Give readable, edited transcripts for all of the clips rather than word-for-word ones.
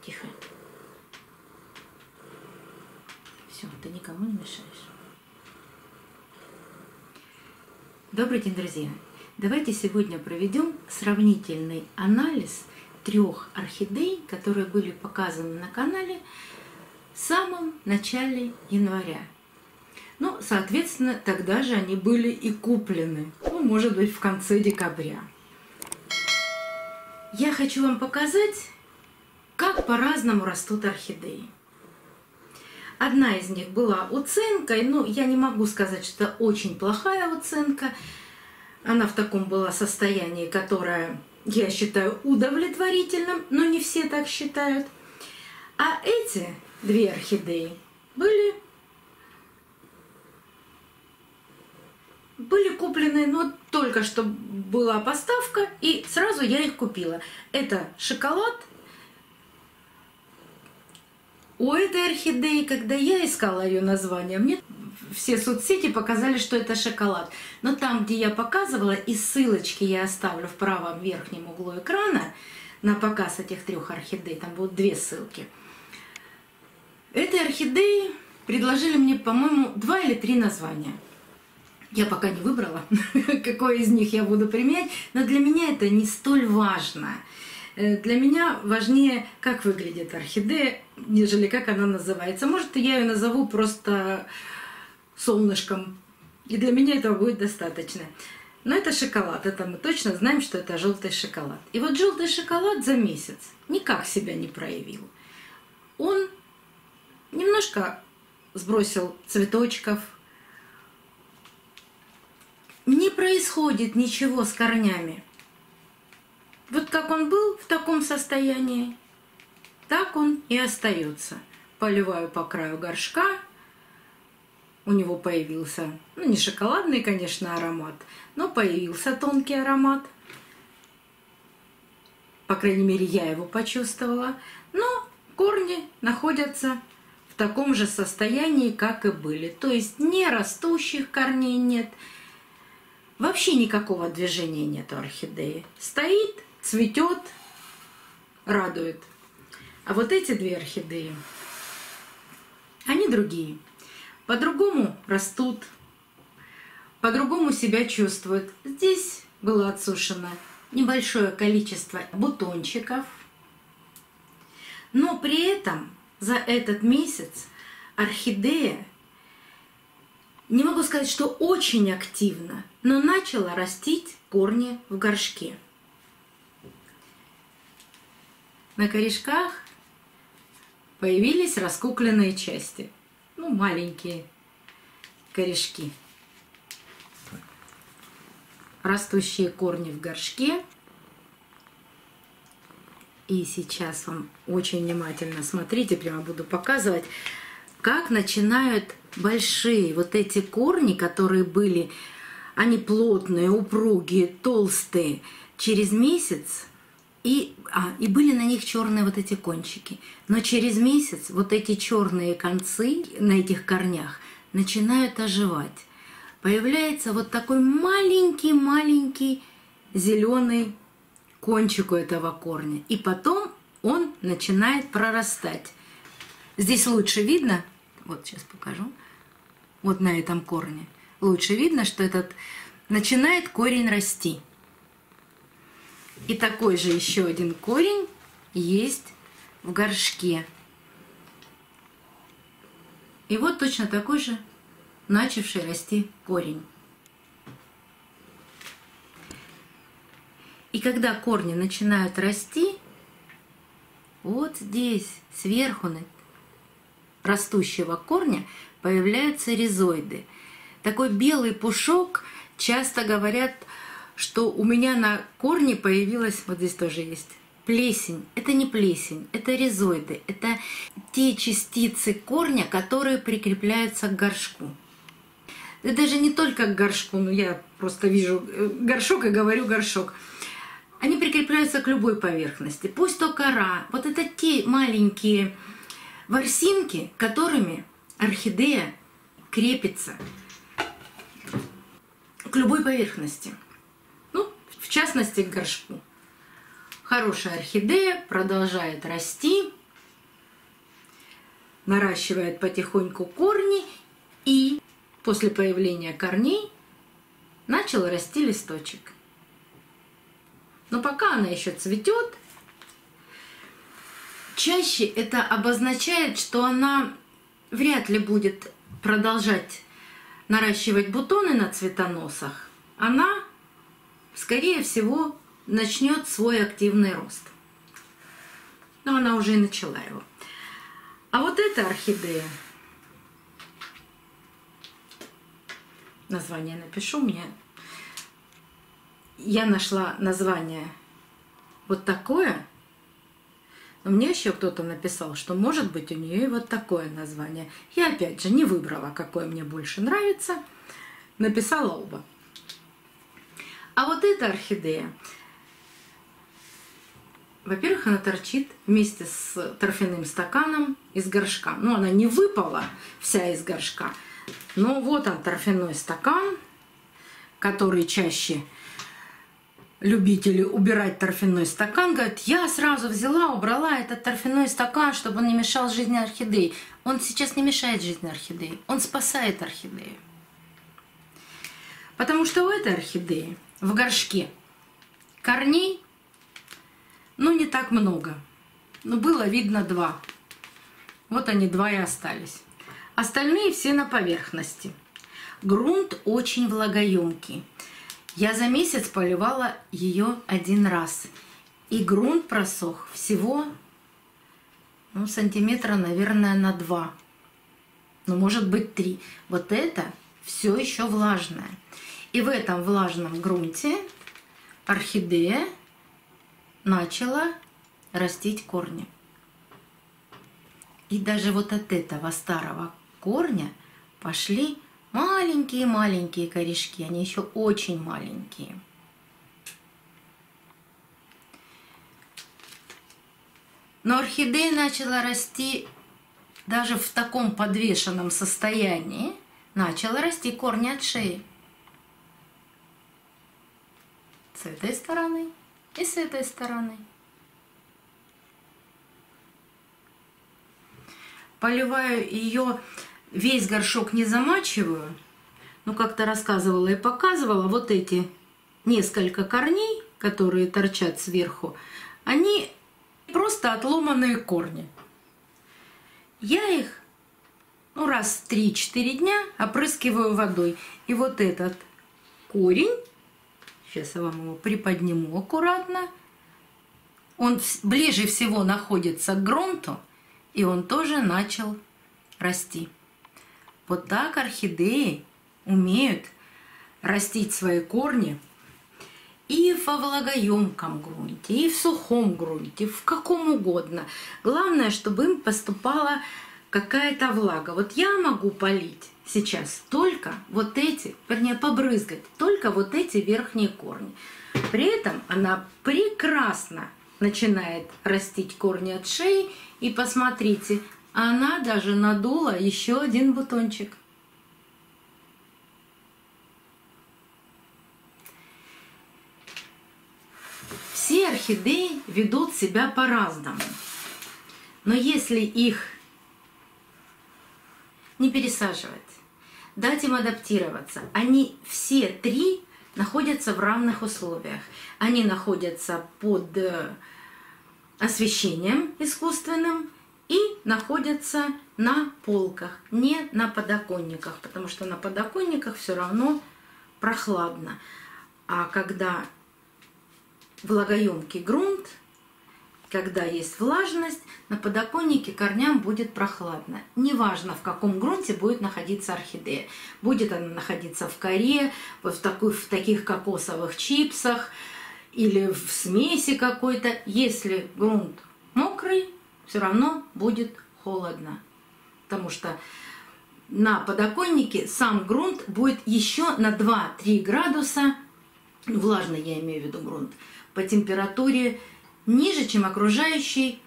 Тихо. Все, ты никому не мешаешь. Добрый день, друзья! Давайте сегодня проведем сравнительный анализ 3 орхидей, которые были показаны на канале в самом начале января. Ну, соответственно, тогда же они были и куплены, ну, может быть, в конце декабря. Я хочу вам показать, как по-разному растут орхидеи. Одна из них была уценкой, но я не могу сказать, что это очень плохая уценка. Она в таком была состоянии, которое я считаю удовлетворительным, но не все так считают. А эти 2 орхидеи были куплены, но только что была поставка, и сразу я их купила. Это шоколад. У этой орхидеи, когда я искала ее название, мне все соцсети показали, что это шоколад. Но там, где я показывала, и ссылочки я оставлю в правом верхнем углу экрана на показ этих 3 орхидей, там будут 2 ссылки. Этой орхидеи предложили мне, по-моему, 2 или 3 названия. Я пока не выбрала, какое из них я буду применять, но для меня это не столь важно. Для меня важнее, как выглядит орхидея, нежели как она называется. Может, я ее назову просто солнышком, и для меня этого будет достаточно. Но это шоколад, это мы точно знаем, что это желтый шоколад. И вот желтый шоколад за месяц никак себя не проявил. Он немножко сбросил цветочков. Не происходит ничего с корнями. Вот как он был в таком состоянии, так он и остается. Поливаю по краю горшка. У него появился, ну, не шоколадный, конечно, аромат, но появился тонкий аромат. По крайней мере, я его почувствовала. Но корни находятся в таком же состоянии, как и были. То есть не растущих корней нет. Вообще никакого движения нет у орхидеи. Стоит, цветет, радует. А вот эти 2 орхидеи, они другие. По-другому растут, по-другому себя чувствуют. Здесь было отсушено небольшое количество бутончиков. Но при этом за этот месяц орхидея, не могу сказать, что очень активно, но начала растить корни в горшке. На корешках появились раскукленные части. Ну, маленькие корешки. Растущие корни в горшке. И сейчас вам очень внимательно смотрите, прямо буду показывать, как начинают большие вот эти корни, которые были, они плотные, упругие, толстые, через месяц, и были на них черные вот эти кончики. Но через месяц вот эти черные концы на этих корнях начинают оживать. Появляется вот такой маленький-маленький зеленый кончик у этого корня. И потом он начинает прорастать. Здесь лучше видно, вот сейчас покажу, вот на этом корне. Лучше видно, что этот начинает корень расти. И такой же еще один корень есть в горшке. И вот точно такой же начавший расти корень. И когда корни начинают расти, вот здесь, сверху растущего корня, появляются ризоиды. Такой белый пушок, часто говорят, что у меня на корне появилась, вот здесь тоже есть, плесень. Это не плесень, это ризоиды. Это те частицы корня, которые прикрепляются к горшку. Это даже не только к горшку, но я просто вижу горшок и говорю горшок. Они прикрепляются к любой поверхности. Пусть то кора. Вот это те маленькие ворсинки, которыми орхидея крепится к любой поверхности. Ну, в частности, к горшку. Хорошая орхидея продолжает расти, наращивает потихоньку корни, и после появления корней начал расти листочек. Но пока она еще цветет, чаще это обозначает, что она вряд ли будет продолжать наращивать бутоны на цветоносах. Она, скорее всего, начнет свой активный рост. Но она уже и начала его. А вот эта орхидея, название напишу мне. Я нашла название вот такое, но мне еще кто-то написал, что может быть у нее и вот такое название. Я опять же не выбрала, какое мне больше нравится, написала оба. А вот эта орхидея, во-первых, она торчит вместе с торфяным стаканом из горшка. Ну, она не выпала вся из горшка, но вот он, торфяной стакан, который чаще любители убирать торфяной стакан говорят: я сразу взяла, убрала этот торфяной стакан, чтобы он не мешал жизни орхидеи. Он сейчас не мешает жизни орхидеи, он спасает орхидею. Потому что у этой орхидеи в горшке корней, ну, не так много. Но было видно 2. Вот они 2 и остались. Остальные все на поверхности. Грунт очень влагоемкий. Я за месяц поливала ее 1 раз. И грунт просох всего, ну, сантиметра, наверное, на 2. Ну, может быть, 3. Вот это все еще влажное. И в этом влажном грунте орхидея начала растить корни. И даже вот от этого старого корня пошли маленькие-маленькие корешки. Они еще очень маленькие. Но орхидея начала расти даже в таком подвешенном состоянии. Начала расти корни от шеи. С этой стороны и с этой стороны. Поливаю ее, весь горшок не замачиваю. Ну, как-то рассказывала и показывала, вот эти несколько корней, которые торчат сверху, они просто отломанные корни. Я их, ну, раз в 3-4 дня опрыскиваю водой. И вот этот корень, сейчас я вам его приподниму аккуратно, он ближе всего находится к грунту, и он тоже начал расти. Вот так орхидеи умеют растить свои корни и во влагоемком грунте, и в сухом грунте, в каком угодно. Главное, чтобы им поступала какая-то влага. Вот я могу полить сейчас только вот эти, вернее, побрызгать только вот эти верхние корни. При этом она прекрасно начинает растить корни от шеи. И посмотрите, она даже надула еще 1 бутончик. Все орхидеи ведут себя по-разному. Но если их не пересаживать, дать им адаптироваться, они все 3 находятся в равных условиях. Они находятся под освещением искусственным и находятся на полках, не на подоконниках, потому что на подоконниках все равно прохладно. А когда влагоемкий грунт, когда есть влажность, на подоконнике корням будет прохладно. Неважно, в каком грунте будет находиться орхидея. Будет она находиться в коре, в таких кокосовых чипсах, или в смеси какой-то. Если грунт мокрый, все равно будет холодно. Потому что на подоконнике сам грунт будет еще на 2-3 градуса, влажный я имею в виду грунт, по температуре ниже, чем окружающий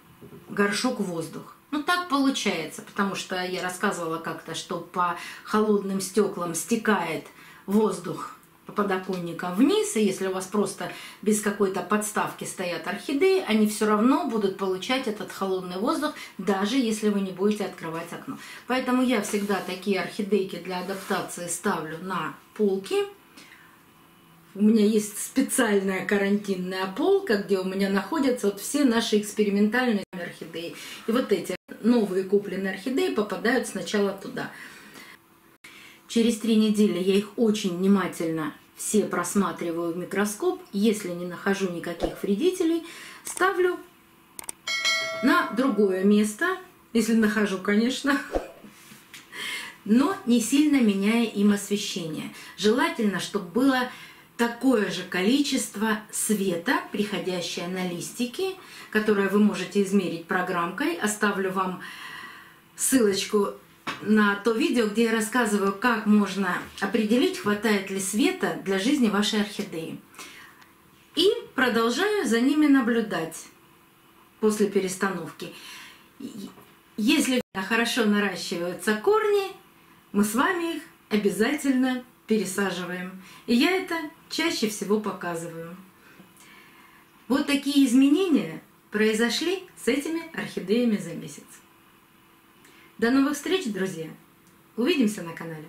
горшок воздух. Ну так получается, потому что я рассказывала как-то, что по холодным стеклам стекает воздух по подоконникам вниз, и если у вас просто без какой-то подставки стоят орхидеи, они все равно будут получать этот холодный воздух, даже если вы не будете открывать окно. Поэтому я всегда такие орхидейки для адаптации ставлю на полки. У меня есть специальная карантинная полка, где у меня находятся вот все наши экспериментальные орхидеи. И вот эти новые купленные орхидеи попадают сначала туда. Через 3 недели я их очень внимательно все просматриваю в микроскоп. Если не нахожу никаких вредителей, ставлю на другое место, если нахожу, конечно, но не сильно меняя им освещение. Желательно, чтобы было такое же количество света, приходящее на листики, которое вы можете измерить программкой. Оставлю вам ссылочку на то видео, где я рассказываю, как можно определить, хватает ли света для жизни вашей орхидеи. И продолжаю за ними наблюдать после перестановки. Если хорошо наращиваются корни, мы с вами их обязательно пересаживаем. И я это чаще всего показываю. Вот такие изменения произошли с этими орхидеями за месяц. До новых встреч, друзья! Увидимся на канале!